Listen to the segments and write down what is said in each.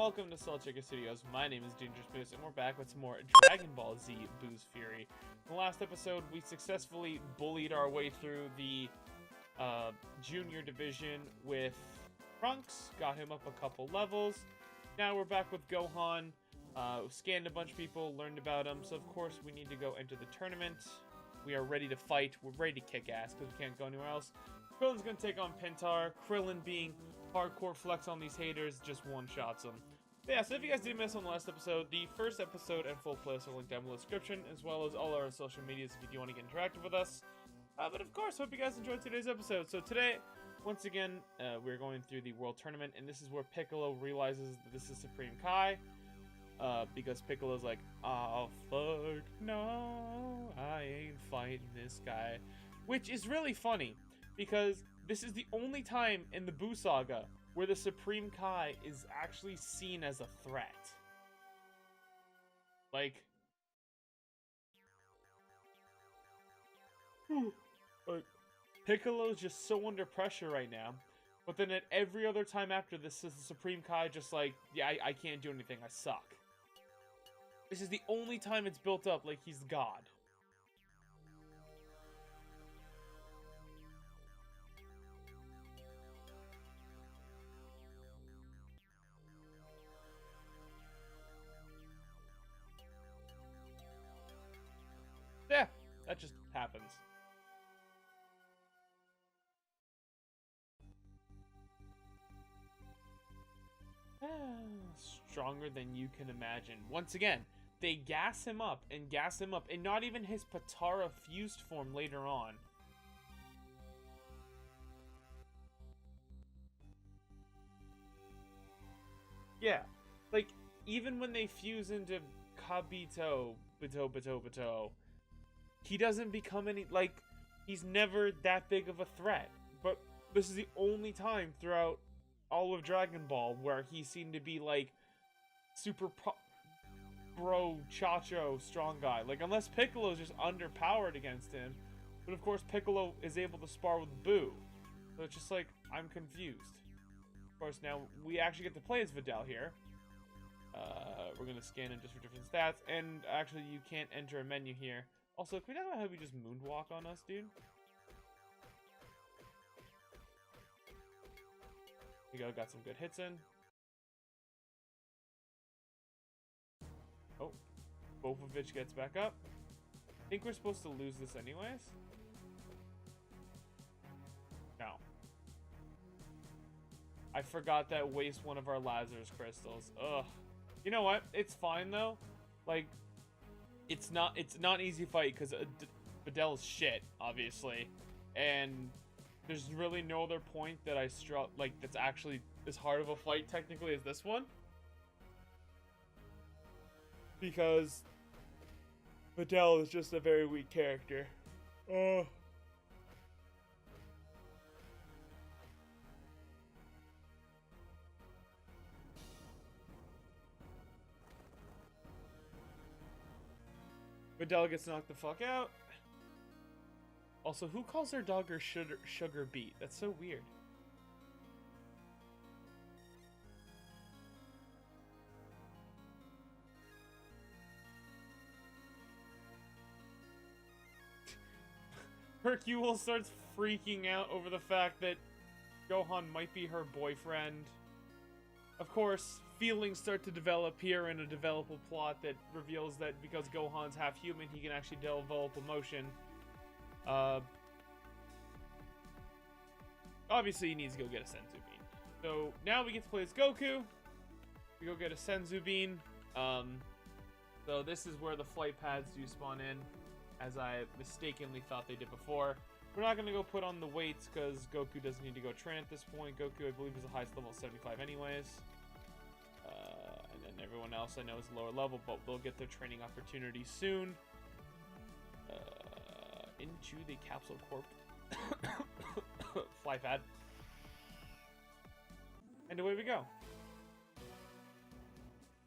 welcome to Soul Chicken Studios. My name is Dangerous Moose, and we're back with some more Dragon Ball Z Boo's Fury. In the last episode, we successfully bullied our way through the Junior Division with Trunks, got him up a couple levels. Now we're back with Gohan, scanned a bunch of people, learned about him, so of course we need to go enter the tournament. We are ready to fight, we're ready to kick ass, because we can't go anywhere else. Krillin's gonna take on Pintar, Krillin being hardcore flex on these haters, just one-shots them. But yeah, so if you guys did miss on the last episode, the first episode and full playlist are linked down below the description, as well as all our social medias if you do want to get interactive with us. But of course, hope you guys enjoyed today's episode. So today, once again, we're going through the World Tournament, and this is where Piccolo realizes that this is Supreme Kai. Because Piccolo's like, oh fuck, no, I ain't fighting this guy. Which is really funny, because this is the only time in the Buu Saga where the Supreme Kai is actually seen as a threat. Like, Piccolo's just so under pressure right now, but then at every other time after this is the Supreme Kai just like, yeah, I can't do anything, I suck. This is the only time it's built up like he's God. Yeah, that just happens. Stronger than you can imagine. Once again, they gas him up, and not even his Patara fused form later on. Yeah, like, even when they fuse into Kabito, Bato, he doesn't become any, like, he's never that big of a threat. But this is the only time throughout all of Dragon Ball where he seemed to be, like, super bro, Chacho, strong guy. Like, unless Piccolo's just underpowered against him. But of course, Piccolo is able to spar with Buu. So it's just like, I'm confused. Of course, now we actually get to play as Videl here. We're going to scan in just for different stats. And actually, you can't enter a menu here. Also, can we talk about how we just moonwalk on us, dude? Here we go, got some good hits in. Oh, Bofovich gets back up. I think we're supposed to lose this anyways. No. I forgot that waste one of our Lazarus crystals. Ugh. You know what? It's fine though. Like, it's not an easy fight because Videl's shit, obviously, and there's really no other point that that's actually as hard of a fight technically as this one. Because Videl is just a very weak character. Oh. Videl gets knocked the fuck out. Also, who calls their dog her sugar beet? That's so weird. Hercule starts freaking out over the fact that Gohan might be her boyfriend. Of course, feelings start to develop here in a developable plot that reveals that because Gohan's half human, he can actually develop emotion. Obviously, he needs to go get a Senzu Bean. So now we get to play as Goku. We go get a Senzu Bean. So this is where the flight pads do spawn in, as I mistakenly thought they did before. We're not going to go put on the weights because Goku doesn't need to go train at this point. Goku, I believe, is the highest level of 75 anyways. And then everyone else I know is lower level, but they'll get their training opportunity soon. Into the Capsule Corp fly pad. And away we go.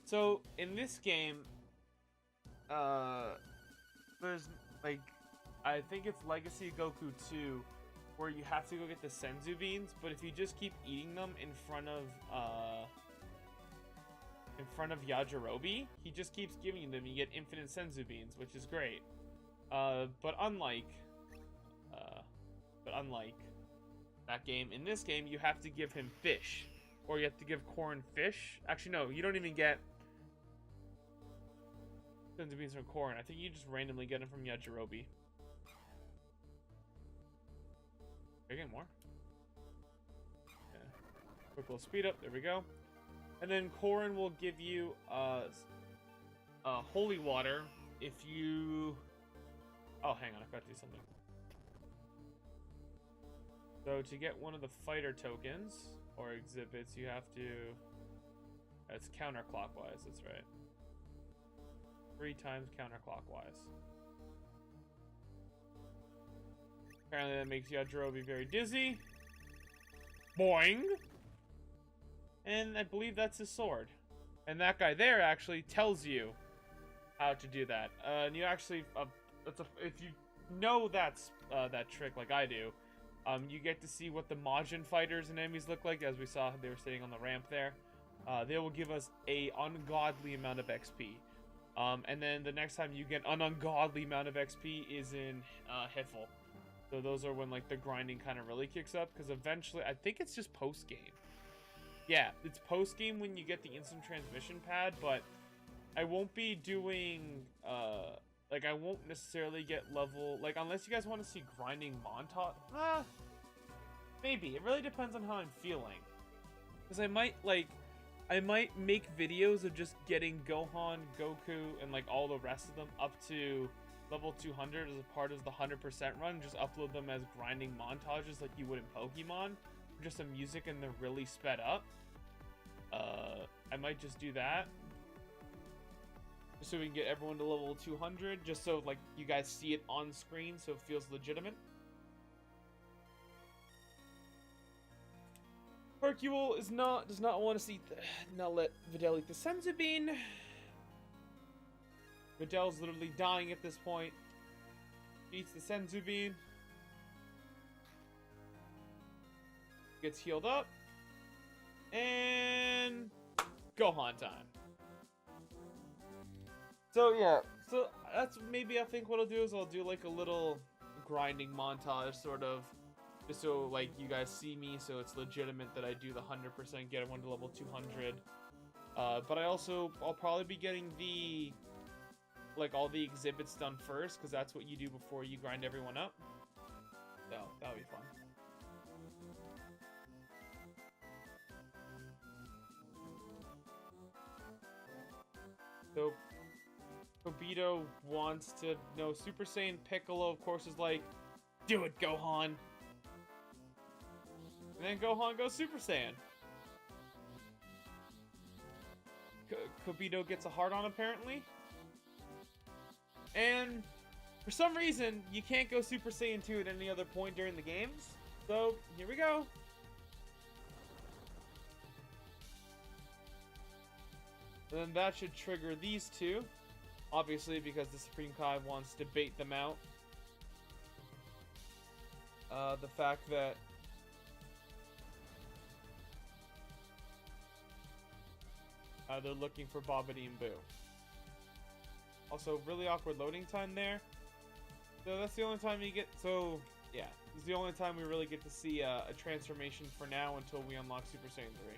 So, in this game, there's, like, I think it's Legacy Goku 2, where you have to go get the Senzu Beans, but if you just keep eating them in front of, in front of Yajirobe, he just keeps giving them. You get infinite Senzu beans, which is great. But unlike that game, in this game, you have to give him fish. Or you have to give corn fish. Actually, no, you don't even get Senzu beans from corn. I think you just randomly get them from Yajirobe. Are you getting more? Yeah. Quick little speed up. There we go. And then Korin will give you holy water if you... Oh, hang on. I forgot to do something. So to get one of the fighter tokens or exhibits, you have to... It's counterclockwise. That's right. 3 times counterclockwise. Apparently that makes Yajirobe very dizzy. Boing! And I believe that's his sword. And that guy there actually tells you how to do that. And you actually, if you know that's that trick like I do, you get to see what the Majin fighters and enemies look like. As we saw, they were sitting on the ramp there. They will give us a ungodly amount of XP. And then the next time you get an ungodly amount of XP is in Hiffle. So those are when like the grinding kind of really kicks up, because eventually, I think it's just post game. Yeah, it's post game when you get the instant transmission pad, but I won't be doing like I won't necessarily get level, like unless you guys want to see grinding montage. Maybe it really depends on how I'm feeling, because I might make videos of just getting Gohan, Goku, and like all the rest of them up to level 200 as a part of the 100% run. Just upload them as grinding montages like you would in Pokemon. Just some music and they're really sped up. I might just do that. Just so we can get everyone to level 200. Just so like you guys see it on screen so it feels legitimate. Hercule does not want to see not let Videl eat the Senzu bean. Videl's literally dying at this point. Eats the Senzu bean. Gets healed up. And Gohan time. So yeah, so that's maybe I think what I'll do is I'll do like a little grinding montage sort of. Just so like you guys see me, so it's legitimate that I do the 100%, get everyone to level 200. But I'll probably be getting all the exhibits done first, because that's what you do before you grind everyone up. So that'll be fun. So Kobito wants to know Super Saiyan. Piccolo, of course, is like, do it, Gohan. And then Gohan goes Super Saiyan. Kobito gets a heart on, apparently. And for some reason, you can't go Super Saiyan 2 at any other point during the games. So, here we go. And then that should trigger these two. Obviously, because the Supreme Kai wants to bait them out. The fact that they're looking for Babidi and Boo. Also, really awkward loading time there. So that's the only time you get... So, yeah. This is the only time we really get to see a transformation for now until we unlock Super Saiyan 3.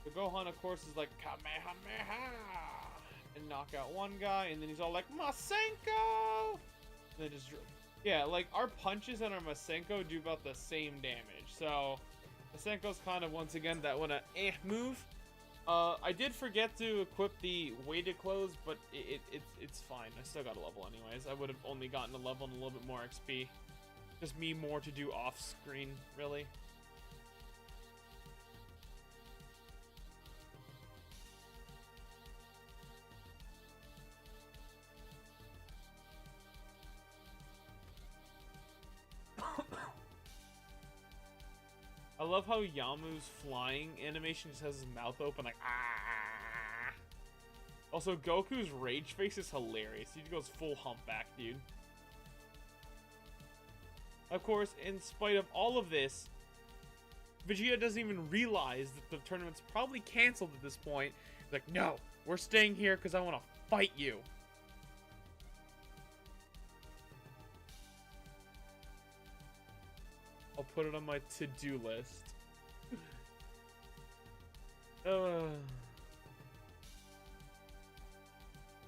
So Gohan, of course, is like, Kamehameha! And knock out one guy, and then he's all like, Masenko! And then just... Yeah, like, our punches and our Masenko do about the same damage. So, Masenko's kind of, once again, that one move. I did forget to equip the weighted clothes, but it's fine. I still got a level anyways. I would have only gotten a level and a little bit more XP. Just me more to do off screen, really. I love how Yamu's flying animation just has his mouth open like ah. Also, Goku's rage face is hilarious. He goes full humpback, dude. Of course, in spite of all of this, Vegeta doesn't even realize that the tournament's probably canceled at this point. He's like, no, we're staying here because I want to fight you. I'll put it on my to-do list.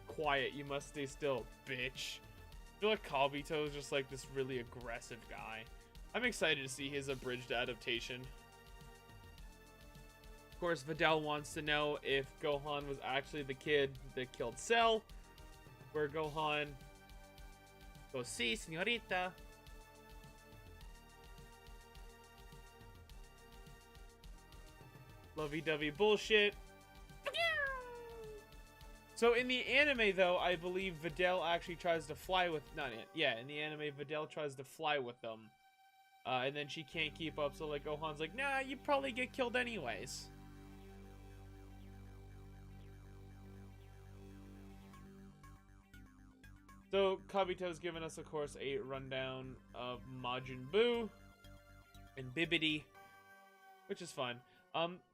Quiet, you must stay still, bitch. I feel like Kabuto is just like this really aggressive guy. I'm excited to see his abridged adaptation. Of course, Videl wants to know if Gohan was actually the kid that killed Cell. Where Gohan goes, "Sí, señorita." Lovey-dovey bullshit. So in the anime, though, I believe Videl actually tries to fly with... in the anime, Videl tries to fly with them. And then she can't keep up, so like Gohan's like, nah, you'd probably get killed anyways. So Kabuto's given us, of course, a rundown of Majin Buu and Bibbidi, which is fun.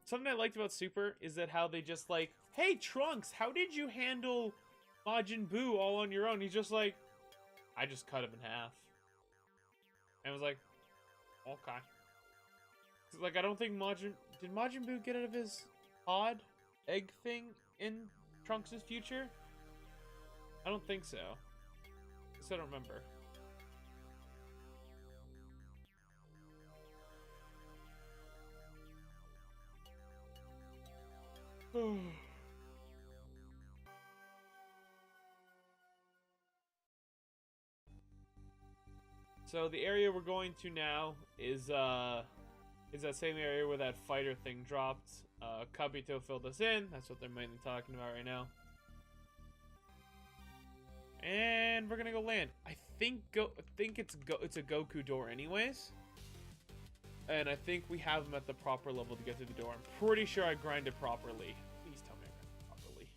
Something I liked about Super is that how they just like, hey Trunks, how did you handle Majin Buu all on your own? He's just like, I just cut him in half. And I was like, okay. Like, I don't think did Majin Buu get out of his pod egg thing in Trunks' future? I don't think so. I don't remember. So the area we're going to now is that same area where that fighter thing dropped. Kabuto filled us in. That's what they're mainly talking about right now. And we're gonna go land. I think it's a Goku door anyways. And I think we have him at the proper level to get through the door. I'm pretty sure I grind it properly. Please tell me I grind it properly.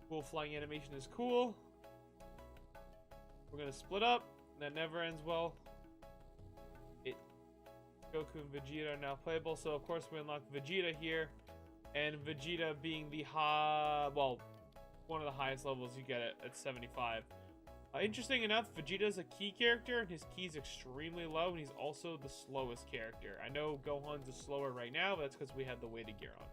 Cool flying animation is cool. We're gonna split up. That never ends well. Goku and Vegeta are now playable, so of course we unlock Vegeta here. And Vegeta being the one of the highest levels you get at 75. Interesting enough, Vegeta is a key character, and his key is extremely low, and he's also the slowest character. I know Gohan's is slower right now, but that's because we had the weighted gear on.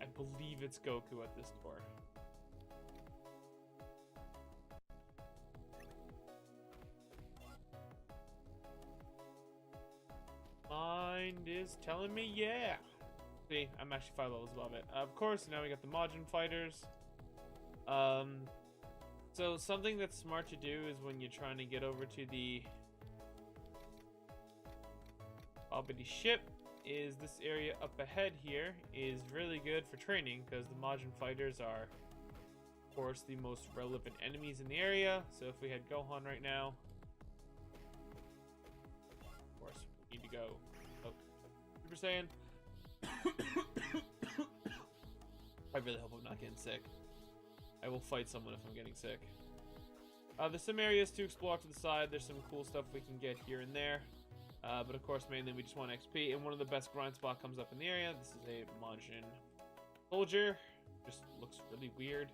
I believe it's Goku at this door. Mind is telling me, yeah. See, I'm actually 5 levels above it. Of course, now we got the Majin fighters. So something that's smart to do is when you're trying to get over to the Bobbity ship, is this area up ahead here is really good for training because the Majin fighters are, of course, the most relevant enemies in the area. So if we had Gohan right now, of course, we need to go. Super Saiyan. I really hope I'm not getting sick. I will fight someone if I'm getting sick. There's some areas to explore to the side. There's some cool stuff we can get here and there. But of course, mainly we just want XP. And one of the best grind spot comes up in the area. This is a Majin soldier. Just looks really weird.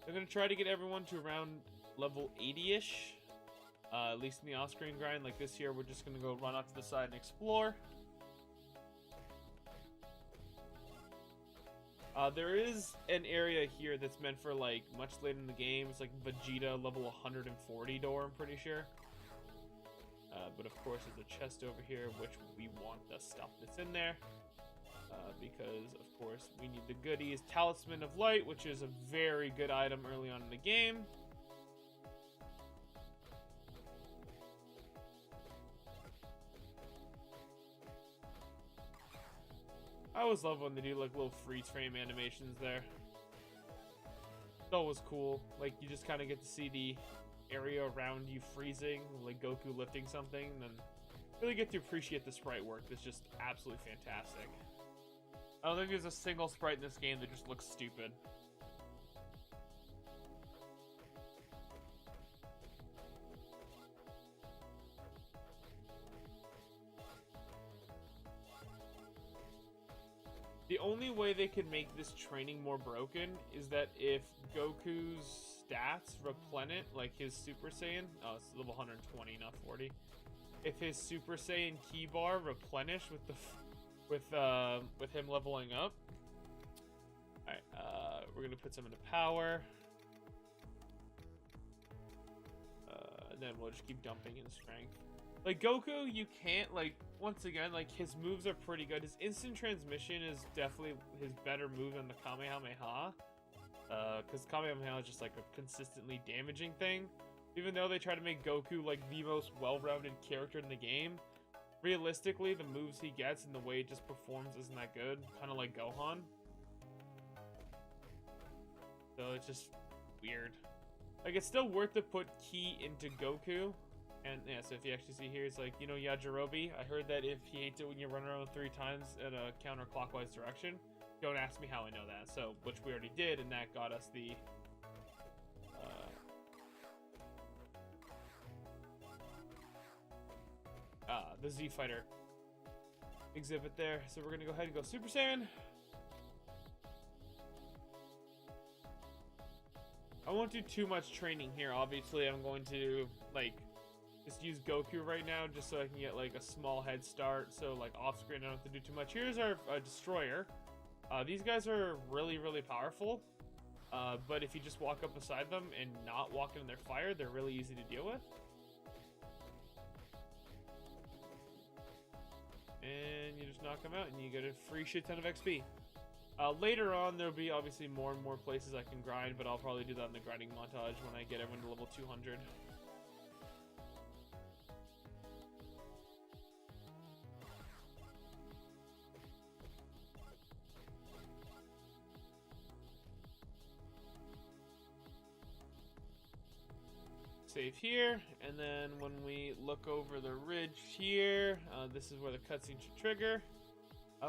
I'm going to try to get everyone to around level 80-ish. At least in the off-screen grind. Like this here, we're just going to go run off to the side and explore. There is an area here that's meant for like much later in the game. It's like Vegeta level 140 door, I'm pretty sure. But of course there's a chest over here, which we want the stuff that's in there. Because of course we need the goodies. Talisman of Light, which is a very good item early on in the game. I always love when they do like little freeze frame animations there. It's always cool. Like you just kind of get to see the area around you freezing, like Goku lifting something, and then really get to appreciate the sprite work. That's just absolutely fantastic. I don't think there's a single sprite in this game that just looks stupid. The only way they could make this training more broken is that if Goku's stats replenish, like his Super Saiyan, oh, it's level 120, not 40. If his Super Saiyan key bar replenish with the with him leveling up. All right, we're gonna put some into power, and then we'll just keep dumping in strength. Like, Goku, you can't, like, once again, like, his moves are pretty good. His instant transmission is definitely his better move than the Kamehameha. Because Kamehameha is just, like, a consistently damaging thing. Even though they try to make Goku, like, the most well-rounded character in the game, realistically, the moves he gets and the way he just performs isn't that good. Kind of like Gohan. So it's just weird. Like, it's still worth to put ki into Goku. And yeah, so if you actually see here, it's like, you know, Yajirobe, I heard that if he hates it when you run around 3 times in a counterclockwise direction. Don't ask me how I know that. So, which we already did, and that got us the Z Fighter exhibit there. So we're gonna go ahead and go Super Saiyan. I won't do too much training here. Obviously, I'm going to, like, just use Goku right now just so I can get, like, a small head start. So, like, off screen, I don't have to do too much. Here's our Destroyer. These guys are really, really powerful. But if you just walk up beside them and not walk in their fire, they're really easy to deal with. And you just knock them out and you get a free shit ton of XP. Later on, there'll be obviously more and more places I can grind, but I'll probably do that in the grinding montage when I get everyone to level 200. Save here, and then when we look over the ridge here, this is where the cutscene should trigger.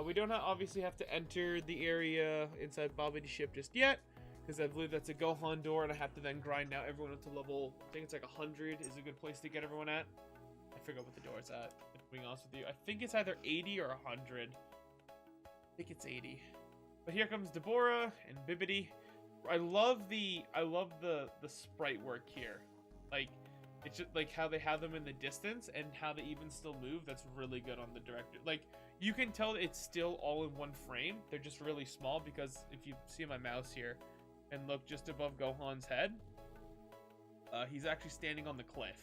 We don't obviously have to enter the area inside Babidi ship just yet, because I believe that's a Gohan door, and I have to then grind out everyone up to level, I think it's like 100 is a good place to get everyone at. I forget what the door's at, if I'm being honest with you. I think it's either 80 or 100. I think it's 80. But here comes Deborah and Bibidi. I love the sprite work here. Like, it's just like how they have them in the distance and how they even still move. That's really good on the director. Like, you can tell it's still all in one frame. They're just really small because if you see my mouse here and look just above Gohan's head, he's actually standing on the cliff.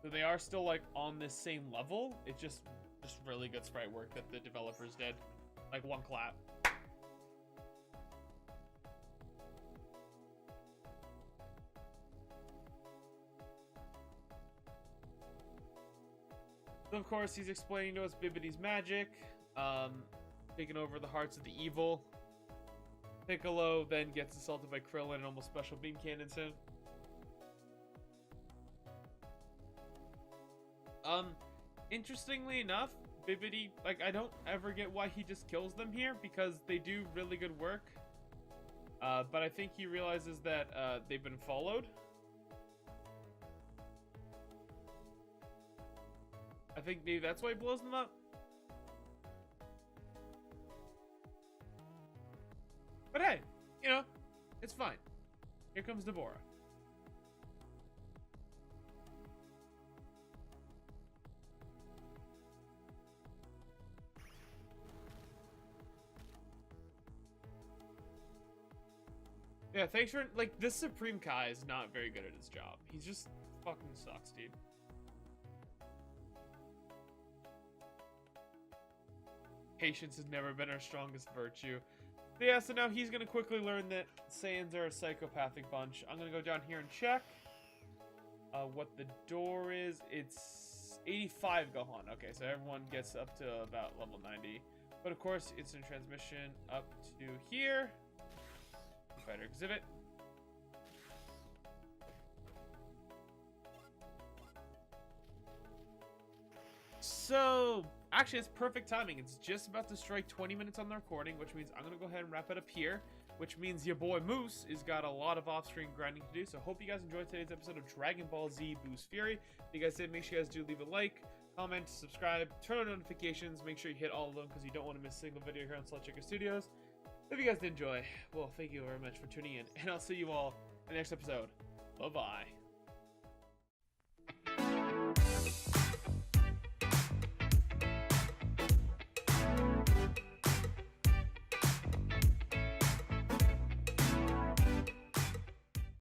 So they are still, like, on this same level. It's just really good sprite work that the developers did. Like, one clap. So of course, he's explaining to us Bibidi's magic, taking over the hearts of the evil. Piccolo then gets assaulted by Krillin and almost special beam cannons him. Interestingly enough, Bibidi, like, I don't ever get why he just kills them here, because they do really good work. But I think he realizes that they've been followed. I think maybe that's why he blows them up. But hey, you know, it's fine. Here comes Deborah. Yeah, thanks for, like, this Supreme Kai is not very good at his job. He just fucking sucks, dude. Patience has never been our strongest virtue. But yeah, so now he's going to quickly learn that Saiyans are a psychopathic bunch. I'm going to go down here and check what the door is. It's 85 Gohan. Okay, so everyone gets up to about level 90. But of course, instant transmission up to here. Fighter exhibit. So, Actually, it's perfect timing. It's just about to strike 20 minutes on the recording, which means I'm going to go ahead and wrap it up here, which means your boy Moose has got a lot of off-screen grinding to do. So hope you guys enjoyed today's episode of Dragon Ball Z Boost Fury. If you guys did, make sure you guys do leave a like, comment, subscribe, turn on notifications. Make sure you hit all of them because you don't want to miss a single video here on Slutchicker Studios. If you guys did enjoy, well, thank you very much for tuning in, and I'll see you all in the next episode. Bye-bye.